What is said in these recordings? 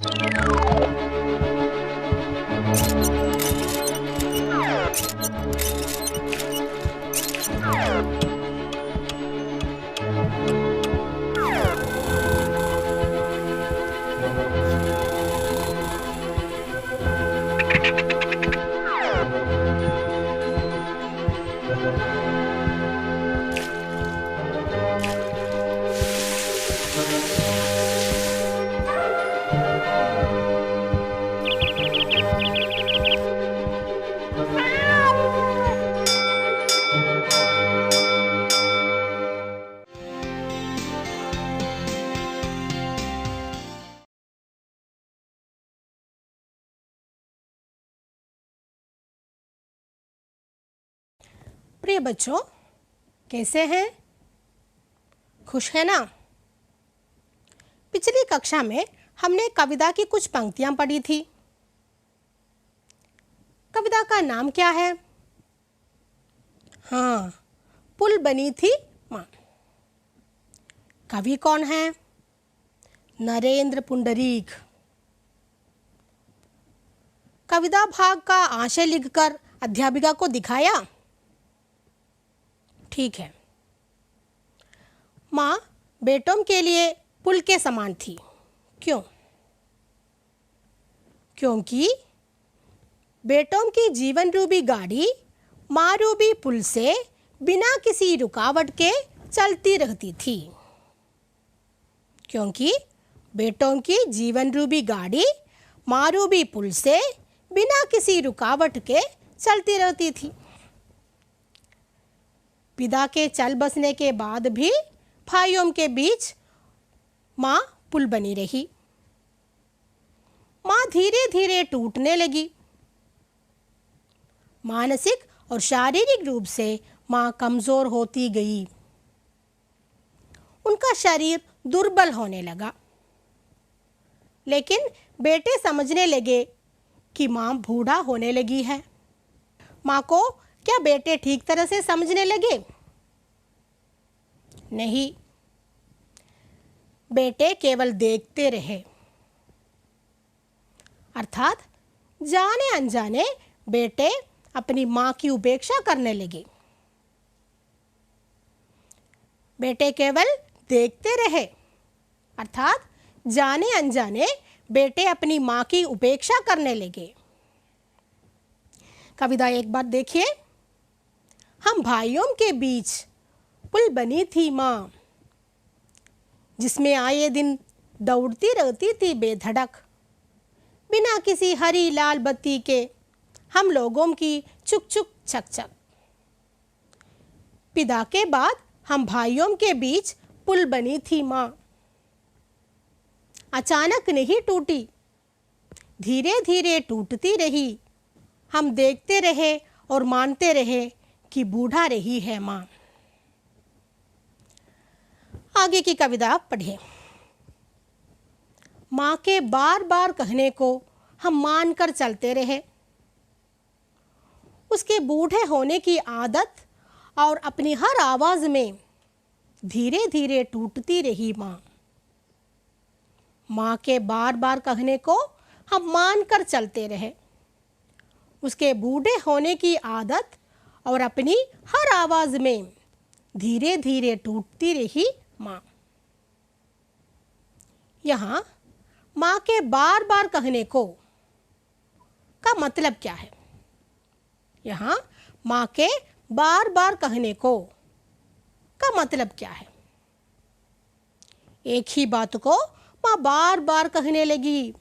प्रिय बच्चों, कैसे हैं? खुश है ना? पिछली कक्षा में हमने कविता की कुछ पंक्तियां पढ़ी थी। कविता का नाम क्या है? हाँ, पुल बनी थी माँ। कवि कौन है? नरेंद्र पुंडरीक। कविता भाग का आशय लिखकर अध्यापिका को दिखाया। ठीक है। माँ बेटों के लिए पुल के समान थी। क्यों? क्योंकि बेटों की जीवन रूपी गाड़ी माँ रूपी पुल से बिना किसी रुकावट के चलती रहती थी। क्योंकि बेटों की जीवन रूपी गाड़ी माँ रूपी पुल से बिना किसी रुकावट के चलती रहती थी। पिता के चल बसने के बाद भी भाइयों के बीच माँ पुल बनी रही। माँ धीरे धीरे टूटने लगी। मानसिक और शारीरिक रूप से माँ कमजोर होती गई। उनका शरीर दुर्बल होने लगा। लेकिन बेटे समझने लगे कि माँ बूढ़ा होने लगी है। माँ को क्या बेटे ठीक तरह से समझने लगे? नहीं, बेटे केवल देखते रहे। अर्थात जाने अनजाने बेटे अपनी माँ की उपेक्षा करने लगे। बेटे केवल देखते रहे, अर्थात जाने अनजाने बेटे अपनी माँ की उपेक्षा करने लगे। कविता एक बार देखिए। हम भाइयों के बीच पुल बनी थी माँ, जिसमें आए दिन दौड़ती रहती थी बेधड़क। बिना किसी हरी लाल बत्ती के हम लोगों की चुक चुक छक छक। पिता के बाद हम भाइयों के बीच पुल बनी थी माँ। अचानक नहीं टूटी, धीरे धीरे टूटती रही। हम देखते रहे और मानते रहे कि बूढ़ा रही है माँ। आगे की कविता पढ़ें। माँ के बार बार कहने को हम मानकर चलते रहे। उसके बूढ़े होने की आदत और अपनी हर आवाज में धीरे धीरे टूटती रही माँ। माँ के बार बार कहने को हम मानकर चलते रहे। उसके बूढ़े होने की आदत और अपनी हर आवाज में धीरे धीरे टूटती रही माँ। यहाँ माँ के बार बार कहने को का मतलब क्या है? यहाँ माँ के बार बार कहने को का मतलब क्या है? एक ही बात को माँ बार बार कहने लगी।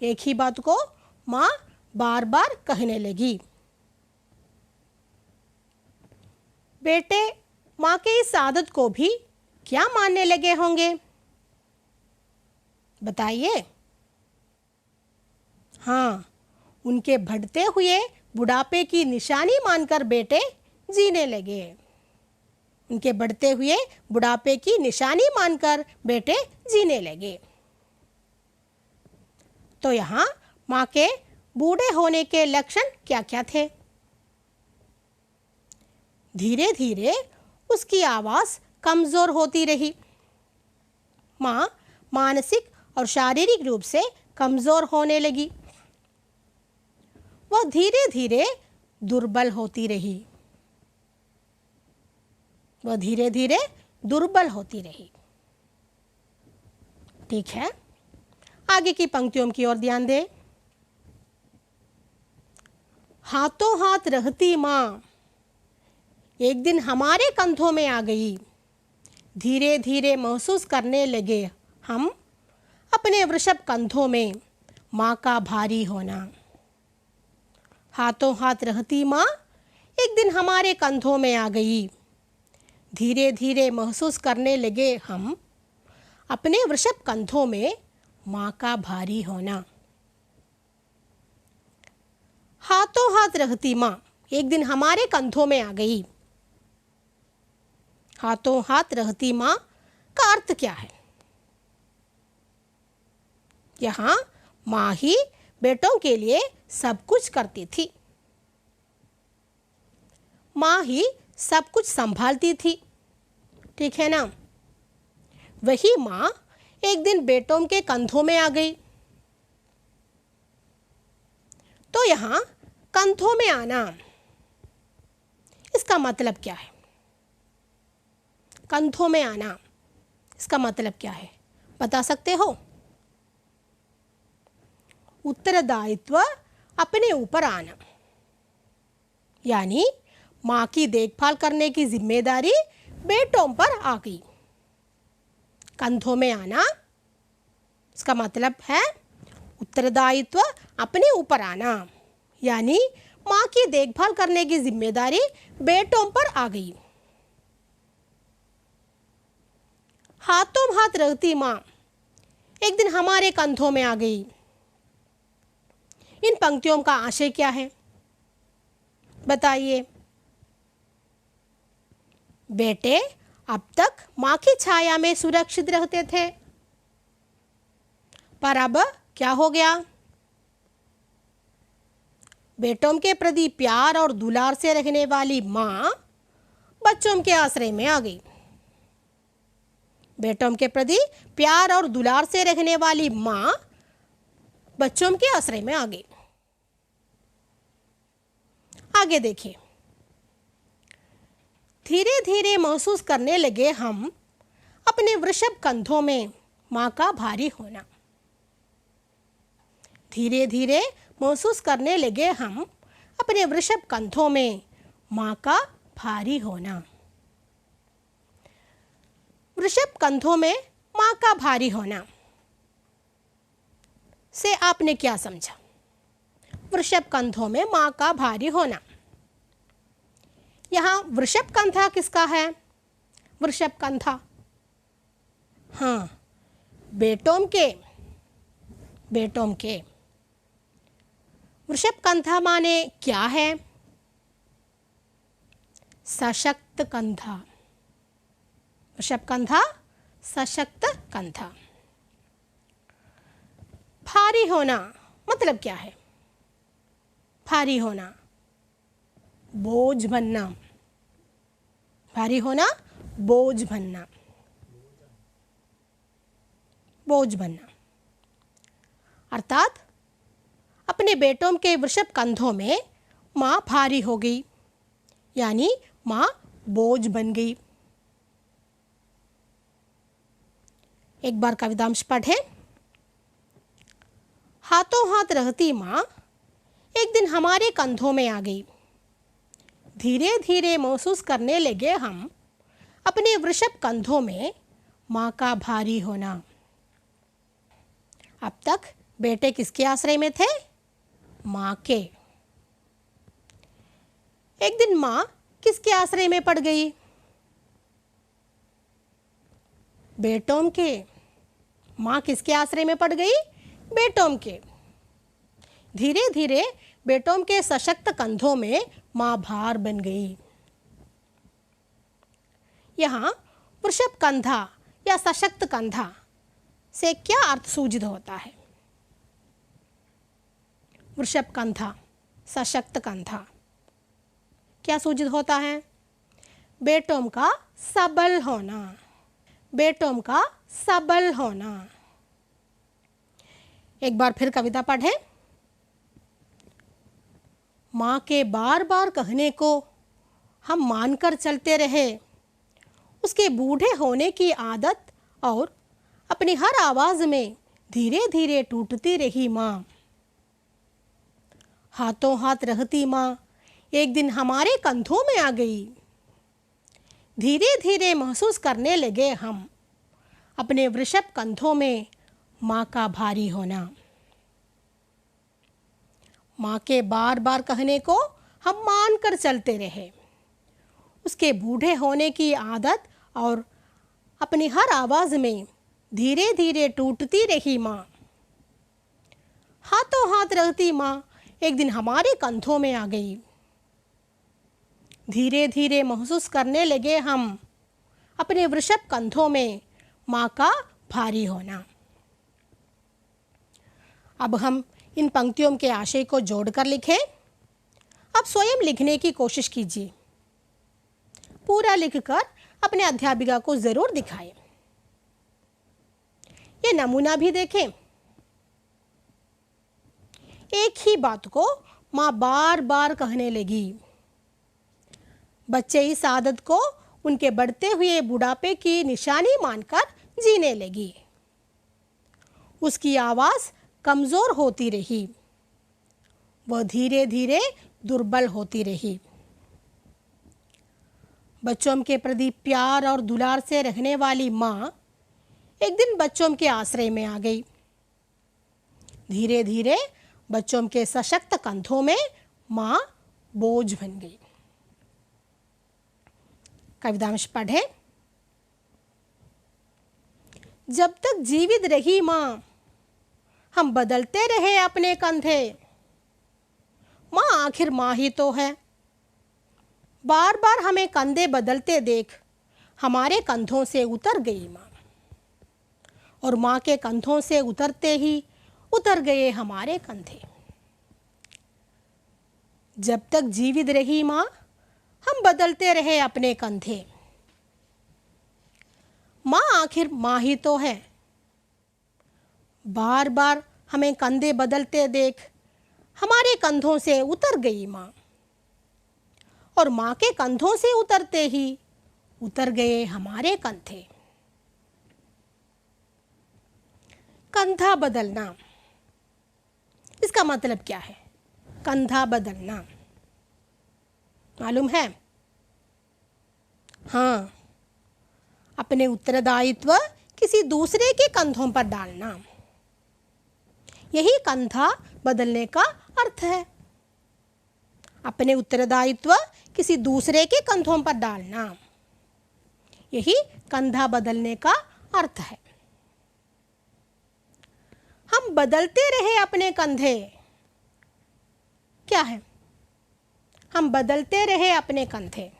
एक ही बात को माँ बार बार कहने लगी। बेटे माँ के इस आदत को भी क्या मानने लगे होंगे? बताइए। हाँ, उनके बढ़ते हुए बुढ़ापे की निशानी मानकर बेटे जीने लगे। उनके बढ़ते हुए बुढ़ापे की निशानी मानकर बेटे जीने लगे। तो यहाँ माँ के बूढ़े होने के लक्षण क्या क्या थे? धीरे धीरे उसकी आवाज़ कमज़ोर होती रही। माँ मानसिक और शारीरिक रूप से कमज़ोर होने लगी। वह धीरे धीरे दुर्बल होती रही। वह धीरे धीरे दुर्बल होती रही। ठीक है, आगे की पंक्तियों की ओर ध्यान दें। हाथों हाथ रहती माँ एक दिन हमारे कंधों में आ गई। धीरे धीरे महसूस करने लगे हम अपने वृषभ कंधों में माँ का भारी होना। हाथों हाथ रहती माँ एक दिन हमारे कंधों में आ गई। धीरे धीरे महसूस करने लगे हम अपने वृषभ कंधों में माँ का भारी होना। हाथों हाथ रहती माँ एक दिन हमारे कंधों में आ गई। हाथों हाथ रहती माँ का अर्थ क्या है? यहाँ माँ ही बेटों के लिए सब कुछ करती थी। माँ ही सब कुछ संभालती थी। ठीक है ना? वही माँ एक दिन बेटों के कंधों में आ गई। तो यहाँ कंधों में आना, इसका मतलब क्या है? कंधों में आना इसका मतलब क्या है, बता सकते हो? उत्तरदायित्व अपने ऊपर आना, यानी माँ की देखभाल करने की जिम्मेदारी बेटों पर आ गई। कंधों में आना इसका मतलब है उत्तरदायित्व अपने ऊपर आना, यानी माँ की देखभाल करने की जिम्मेदारी बेटों पर आ गई। हाथों हाथ रहती माँ एक दिन हमारे कंधों में आ गई। इन पंक्तियों का आशय क्या है, बताइए? बेटे अब तक माँ की छाया में सुरक्षित रहते थे, पर अब क्या हो गया? बेटों के प्रति प्यार और दुलार से रखने वाली माँ बच्चों के आश्रय में आ गई। बेटों के प्रति प्यार और दुलार से रखने वाली माँ बच्चों के आश्रय में आ गई। आगे देखिए। धीरे धीरे महसूस करने लगे हम अपने वृषभ कंधों में माँ का भारी होना। धीरे धीरे महसूस करने लगे हम अपने वृषभ कंधों में माँ का भारी होना। वृषभ कंधों में माँ का भारी होना से आपने क्या समझा? वृषभ कंधों में माँ का भारी होना, यहाँ वृषभ कंधा किसका है? वृषभ कंधा, हाँ, बेटों के। वृषभ कंधा माने क्या है? सशक्त कंधा। वृषभ कंधा सशक्त कंधा। भारी होना मतलब क्या है? भारी होना बोझ बनना। भारी होना बोझ बनना। बोझ बनना अर्थात अपने बेटों के वृषभ कंधों में माँ भारी हो गई, यानी माँ बोझ बन गई। एक बार कवितांश पढ़े। हाथों हाथ रहती माँ एक दिन हमारे कंधों में आ गई। धीरे धीरे महसूस करने लगे हम अपने वृषभ कंधों में माँ का भारी होना। अब तक बेटे किसके आश्रय में थे? माँ के। एक दिन माँ किसके आश्रय में पड़ गई? बेटों के। माँ किसके आश्रय में पड़ गई? बेटों के। धीरे धीरे बेटों के सशक्त कंधों में माँ भार बन गई। यहाँ वृषभ कंधा या सशक्त कंधा से क्या अर्थ सूचित होता है? वृषभ कंधा, सशक्त कंधा, क्या सूचित होता है? बेटों का सबल होना। बेटों का सबल होना। एक बार फिर कविता पढ़ें। माँ के बार बार कहने को हम मानकर चलते रहे, उसके बूढ़े होने की आदत और अपनी हर आवाज में धीरे धीरे टूटती रही माँ। हाथों हाथ रहती माँ एक दिन हमारे कंधों में आ गई। धीरे धीरे महसूस करने लगे हम अपने वृषभ कंधों में माँ का भारी होना। माँ के बार बार कहने को हम मान कर चलते रहे, उसके बूढ़े होने की आदत और अपनी हर आवाज में धीरे धीरे टूटती रही माँ। हाथों हाथ रहती माँ एक दिन हमारे कंधों में आ गई। धीरे धीरे महसूस करने लगे हम अपने वृषभ कंधों में माँ का भारी होना। अब हम इन पंक्तियों के आशय को जोड़कर लिखें। अब स्वयं लिखने की कोशिश कीजिए। पूरा लिखकर अपने अध्यापिका को जरूर दिखाएं। ये नमूना भी देखें। एक ही बात को माँ बार बार कहने लगी। बच्चे इस आदत को उनके बढ़ते हुए बुढ़ापे की निशानी मानकर जीने लगी। उसकी आवाज कमजोर होती रही, वह धीरे धीरे दुर्बल होती रही। बच्चों के प्रति प्यार और दुलार से रहने वाली माँ एक दिन बच्चों के आश्रय में आ गई। धीरे धीरे बच्चों के सशक्त कंधों में माँ बोझ बन गई। कवितांश पढ़े। जब तक जीवित रही माँ हम बदलते रहे अपने कंधे। माँ आखिर माँ ही तो है। बार बार हमें कंधे बदलते देख हमारे कंधों से उतर गई माँ, और माँ के कंधों से उतरते ही उतर गए हमारे कंधे। जब तक जीवित रही माँ हम बदलते रहे अपने कंधे। माँ आखिर माँ ही तो है। बार बार हमें कंधे बदलते देख हमारे कंधों से उतर गई माँ, और माँ के कंधों से उतरते ही उतर गए हमारे कंधे। कंधा बदलना, इसका मतलब क्या है? कंधा बदलना मालूम है? हाँ, अपने उत्तरदायित्व किसी दूसरे के कंधों पर डालना, यही कंधा बदलने का अर्थ है। अपने उत्तरदायित्व किसी दूसरे के कंधों पर डालना, यही कंधा बदलने का अर्थ है। हम बदलते रहे अपने कंधे, क्या है? हम बदलते रहे अपने कंधे।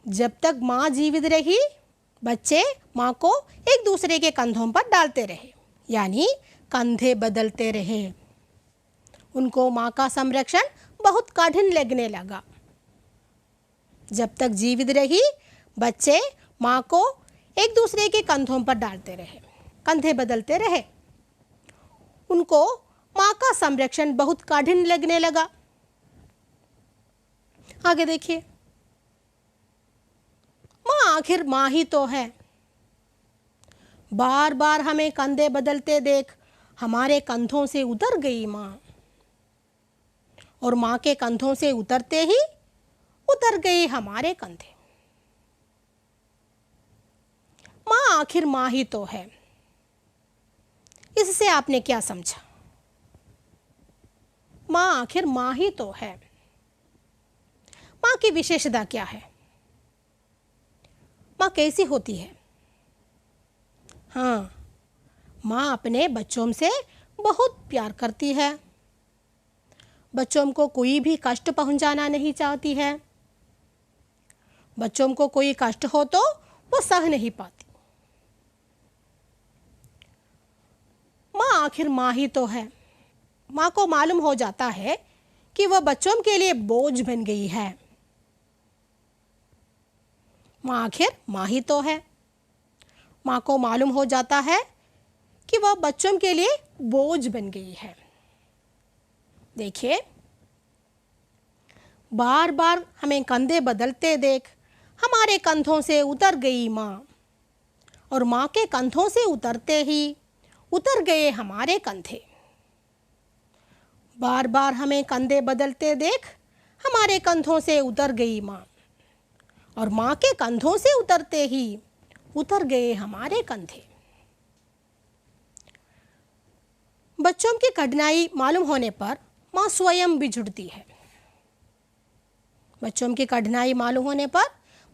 जब तक माँ जीवित रही बच्चे माँ को एक दूसरे के कंधों पर डालते रहे, यानी कंधे बदलते रहे। उनको माँ का संरक्षण बहुत कठिन लगने लगा। जब तक जीवित रही बच्चे माँ को एक दूसरे के कंधों पर डालते रहे, कंधे बदलते रहे। उनको माँ का संरक्षण बहुत कठिन लगने लगा। आगे देखिए। माँ आखिर माँ ही तो है। बार बार हमें कंधे बदलते देख हमारे कंधों से उतर गई माँ, और माँ के कंधों से उतरते ही उतर गए हमारे कंधे। माँ आखिर माँ ही तो है। इससे आपने क्या समझा? माँ आखिर माँ ही तो है। माँ की विशेषता क्या है? माँ कैसी होती है? हाँ, माँ अपने बच्चों से बहुत प्यार करती है। बच्चों को कोई भी कष्ट पहुंचाना नहीं चाहती है। बच्चों को कोई कष्ट हो तो वो सह नहीं पाती। माँ आखिर माँ ही तो है। माँ को मालूम हो जाता है कि वह बच्चों के लिए बोझ बन गई है। माँ आखिर माँ ही तो है। माँ को मालूम हो जाता है कि वह बच्चों के लिए बोझ बन गई है। देखिए, बार बार हमें कंधे बदलते देख हमारे कंधों से उतर गई माँ, और माँ के कंधों से उतरते ही उतर गए हमारे कंधे। बार बार हमें कंधे बदलते देख हमारे कंधों से उतर गई माँ, और माँ के कंधों से उतरते ही उतर गए हमारे कंधे। बच्चों की कठिनाई मालूम होने पर माँ स्वयं भी जुड़ती है। बच्चों की कठिनाई मालूम होने पर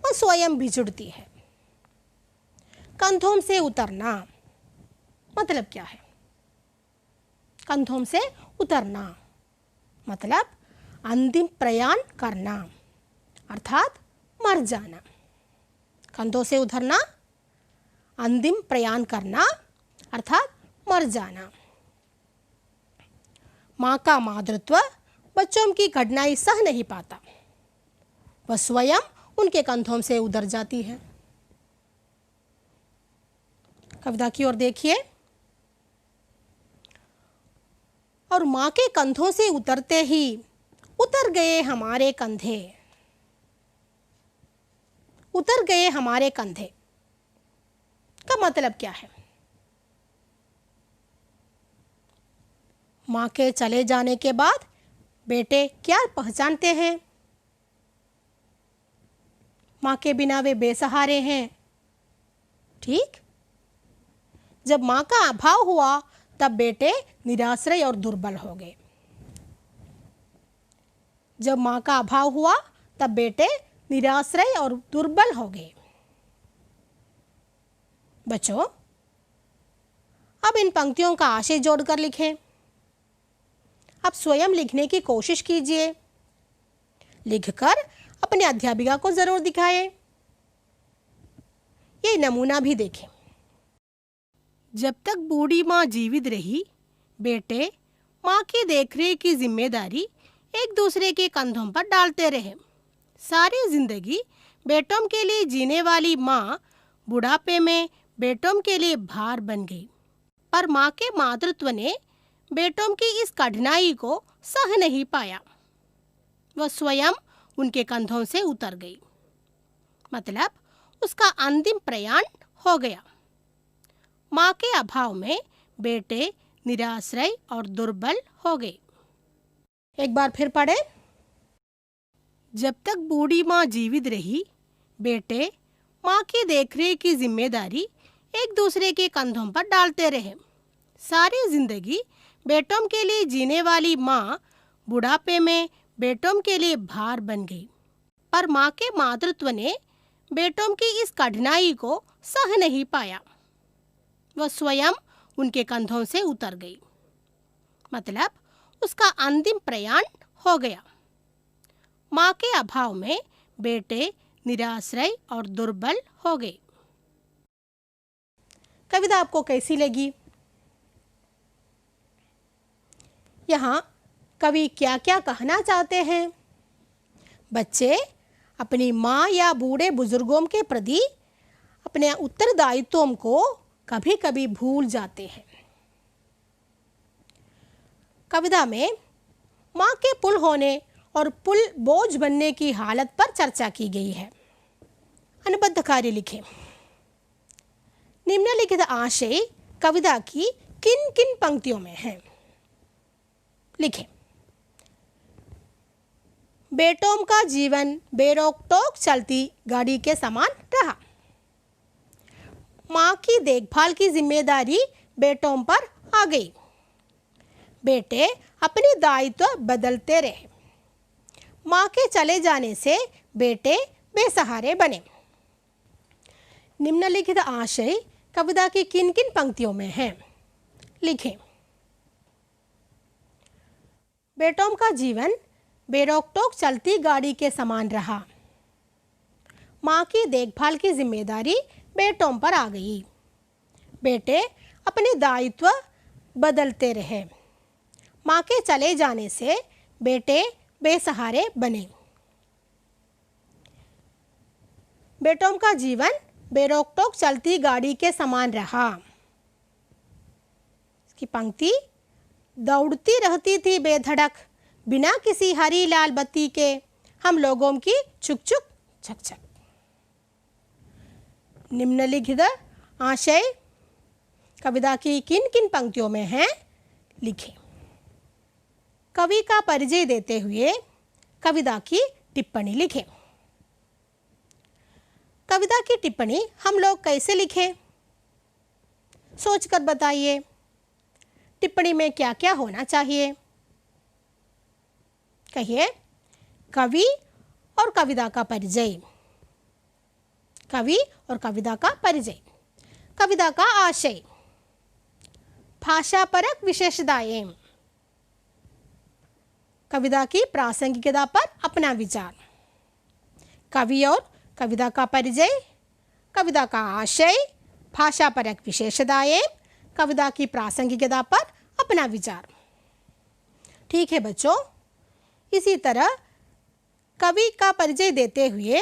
माँ स्वयं भी जुड़ती है। कंधों से उतरना मतलब क्या है? कंधों से उतरना मतलब अंतिम प्रयाण करना, अर्थात मर जाना। कंधों से उतरना, अंतिम प्रयाण करना, अर्थात मर जाना। माँ का मातृत्व बच्चों की कठिनाई सह नहीं पाता, वह स्वयं उनके कंधों से उतर जाती है। कविता की ओर देखिए। और माँ के कंधों से उतरते ही उतर गए हमारे कंधे। उतर गए हमारे कंधे का मतलब क्या है? माँ के चले जाने के बाद बेटे क्या पहचानते हैं? माँ के बिना वे बेसहारे हैं। ठीक? जब माँ का अभाव हुआ तब बेटे निराश्रय और दुर्बल हो गए। जब माँ का अभाव हुआ तब बेटे निराश्रय और दुर्बल हो गए। बच्चों, अब इन पंक्तियों का आशय जोड़कर लिखें। आप स्वयं लिखने की कोशिश कीजिए। लिखकर अपने अध्यापिका को जरूर दिखाएं। ये नमूना भी देखें। जब तक बूढ़ी माँ जीवित रही, बेटे माँ की देखरेख की जिम्मेदारी एक दूसरे के कंधों पर डालते रहे। सारी जिंदगी बेटों के लिए जीने वाली माँ बुढ़ापे में बेटों के लिए भार बन गई, पर माँ के मातृत्व ने बेटों की इस कठिनाई को सह नहीं पाया। वह स्वयं उनके कंधों से उतर गई, मतलब उसका अंतिम प्रयाण हो गया। माँ के अभाव में बेटे निराश्रय और दुर्बल हो गए। एक बार फिर पढ़े। जब तक बूढ़ी माँ जीवित रही, बेटे माँ की देखरेख की जिम्मेदारी एक दूसरे के कंधों पर डालते रहे। सारी जिंदगी बेटों के लिए जीने वाली माँ बुढ़ापे में बेटों के लिए भार बन गई, पर माँ के मातृत्व ने बेटों की इस कठिनाई को सह नहीं पाया। वह स्वयं उनके कंधों से उतर गई, मतलब उसका अंतिम प्रयाण हो गया। माँ के अभाव में बेटे निराश्रय और दुर्बल हो गए। कविता आपको कैसी लगी? यहाँ कवि क्या क्या कहना चाहते हैं? बच्चे अपनी माँ या बूढ़े बुजुर्गों के प्रति अपने उत्तरदायित्वों को कभी कभी भूल जाते हैं। कविता में माँ के पुल होने और पुल बोझ बनने की हालत पर चर्चा की गई है। अनुबद्ध कार्य लिखें। निम्नलिखित आशय कविता की किन किन पंक्तियों में है? लिखें। बेटों का जीवन बेरोक टोक चलती गाड़ी के समान रहा। माँ की देखभाल की जिम्मेदारी बेटों पर आ गई। बेटे अपने दायित्व बदलते रहे। माँ के चले जाने से बेटे बेसहारे बने। निम्नलिखित आशय कविता की किन किन पंक्तियों में है? लिखें। बेटों का जीवन बेरोक टोक चलती गाड़ी के समान रहा। माँ की देखभाल की जिम्मेदारी बेटों पर आ गई। बेटे अपने दायित्व बदलते रहे। माँ के चले जाने से बेटे बेसहारे बने। बेटों का जीवन बेरोक टोक चलती गाड़ी के समान रहा। की पंक्ति, दौड़ती रहती थी बेधड़क, बिना किसी हरी लाल बत्ती के, हम लोगों की छुक छुक छक छक। निम्नलिखित आशय कविता की किन किन पंक्तियों में है, लिखें। कवि का परिचय देते हुए कविता की टिप्पणी लिखें। कविता की टिप्पणी हम लोग कैसे लिखें, सोचकर बताइए। टिप्पणी में क्या क्या होना चाहिए, कहिए। कवि और कविता का परिचय, कवि और कविता का परिचय, कविता का आशय, भाषापरक विशेषताएं, कविता की प्रासंगिकता पर अपना विचार, कवि और कविता का परिचय, कविता का आशय, भाषापरक विशेषताएं, कविता की प्रासंगिकता पर अपना विचार। ठीक है बच्चों, इसी तरह कवि का परिचय देते हुए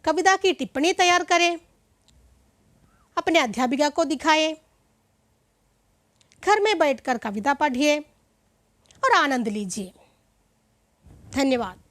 कविता की टिप्पणी तैयार करें, अपने अध्यापिका को दिखाएं, घर में बैठकर कविता पढ़िए और आनंद लीजिए। धन्यवाद।